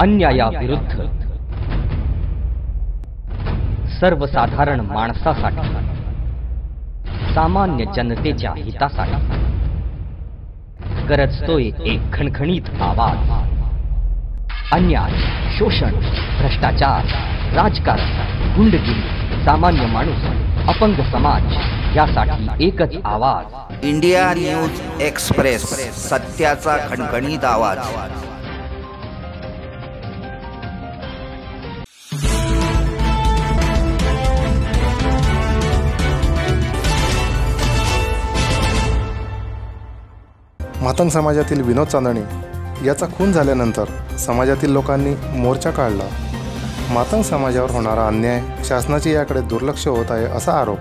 अन्यायाविरुद्ध सर्वसाधारण माणसासाठी, सामान्य जनतेच्या हितासाठी गरजतोय एक खणखणीत आवाज। अन्याय, शोषण, भ्रष्टाचार, राजकारण, गुंडगिरी, सामान्य माणूस, अपंग समाज यासाठी एकच आवाज। इंडिया न्यूज एक्सप्रेस, सत्याचा खणखणीत आवाज। मातंग समाजातील विनोद चांदणे याचा खून झाल्यानंतर समाजातील लोकांनी मोर्चा काढला। मातंग समाजावर होणारा अन्याय, शासनाचे याकडे दुर्लक्ष होत आहे असा आरोप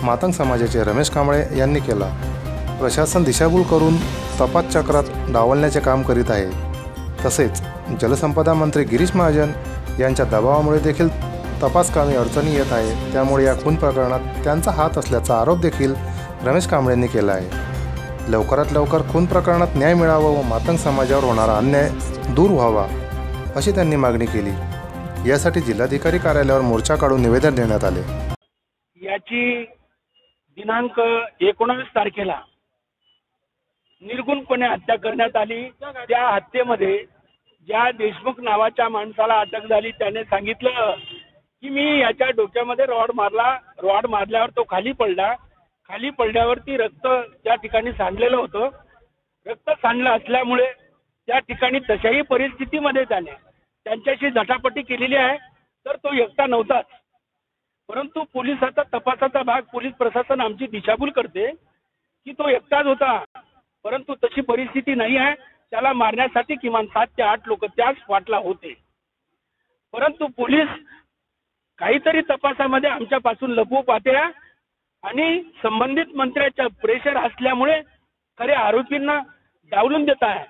मातंग समाजाचे रमेश कांबळे यांनी केला। प्रशासन दिशाभूल करून तपास चक्रात डावलण्याचे काम करीत आहे। तसेच जलसंपदा मंत्री गिरीश महाजन यांच्या दबावामुळे देखील तपास कामी अडचणी येत आहे। त्यामुळे या खून प्रकरणात त्यांचा हात असल्याचा आरोप देखील रमेश कांबळेंनी केला आहे। लवकरात लवकर खून प्रकरणात न्याय मिळावा व मातंग समाजावर होणारा अन्याय दूर व्हावा अशी त्यांनी मागणी केली। यासाठी जिल्हाधिकारी कार्यालयावर मोर्चा काढून निवेदन देण्यात आले। याची दिनांक 19 तारखेला निर्गुणपणे हत्या करण्यात आली। त्या हत्येमध्ये ज्या देशमुख नावाच्या माणसाला अटक झाली त्याने सांगितलं की मी याच्या डोक्यामध्ये रॉड मारला, रॉड मारल्यावर तो खाली पडला, खाली पडल्यावरती रक्त त्या ठिकाणी सांडलेलं होतं। रक्त सांडलं असल्यामुळे त्या ठिकाणी तशाही परिस्थितीमध्ये त्याने त्यांच्याशी झटापटी केलेली आहे, तर तो एकटा नव्हताच। परंतु पोलिसाचा तपासाचा भाग, पोलीस प्रशासन आमची दिशाभूल करते की तो एकटाच होता, परंतु तशी परिस्थिती नाही आहे। त्याला मारण्यासाठी किमान 7 ते 8 लोक त्याच स्पॉटला होते, परंतु पोलीस काहीतरी तपासामध्ये आमच्यापासून लपवू पाहते आणि संबंधित मंत्र्याच्या प्रेशर असल्यामुळे खरे आरोपींना डावलून देत आहे।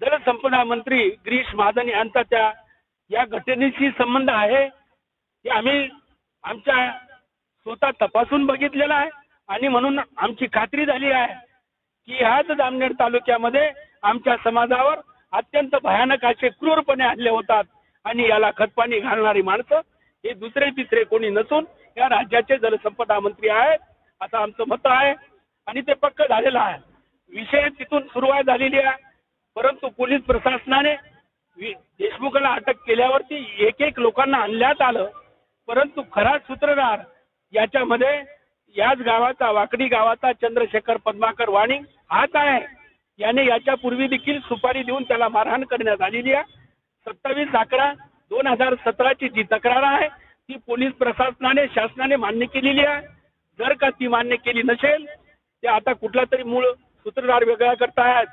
जलसंपदा मंत्री गिरीश महाजन यांचा त्या या घटनेशी संबंध आहे हे आम्ही आमच्या स्वतः तपासून बघितलेला आहे आणि म्हणून आमची खात्री झाली आहे की ह्याच जामनेर तालुक्यामध्ये आमच्या समाजावर अत्यंत भयानक असे क्रूरपणे हल्ले होतात आणि याला खतपाणी घालणारी माणसं हे दुसरे तिसरे कोणी नसून या राज्याचे जलसंपदा मंत्री आहेत असं आमचं मत आहे आणि ते पक्क झालेलं आहे। विषय तिथून सुरुवात झालेली आहे, परंतु पोलीस प्रशासनाने देशमुखाला अटक केल्यावरती एक लोकांना आणण्यात आलं, परंतु खरा सूत्रधार याच्यामध्ये याच गावाचा, वाकडी गावाचा चंद्रशेखर पद्माकर वाणी हाच आहे। याने याच्यापूर्वी देखील सुपारी देऊन त्याला मारहाण करण्यात आलेली आहे। 27/11/2017 ची जी तक्रार आहे ती पोलीस प्रशासनाने, शासनाने मान्य केलेली आहे। जर का ती मान्य केली नसेल ते आता कुठला तरी मूळ सूत्रधार वेगळा करतायत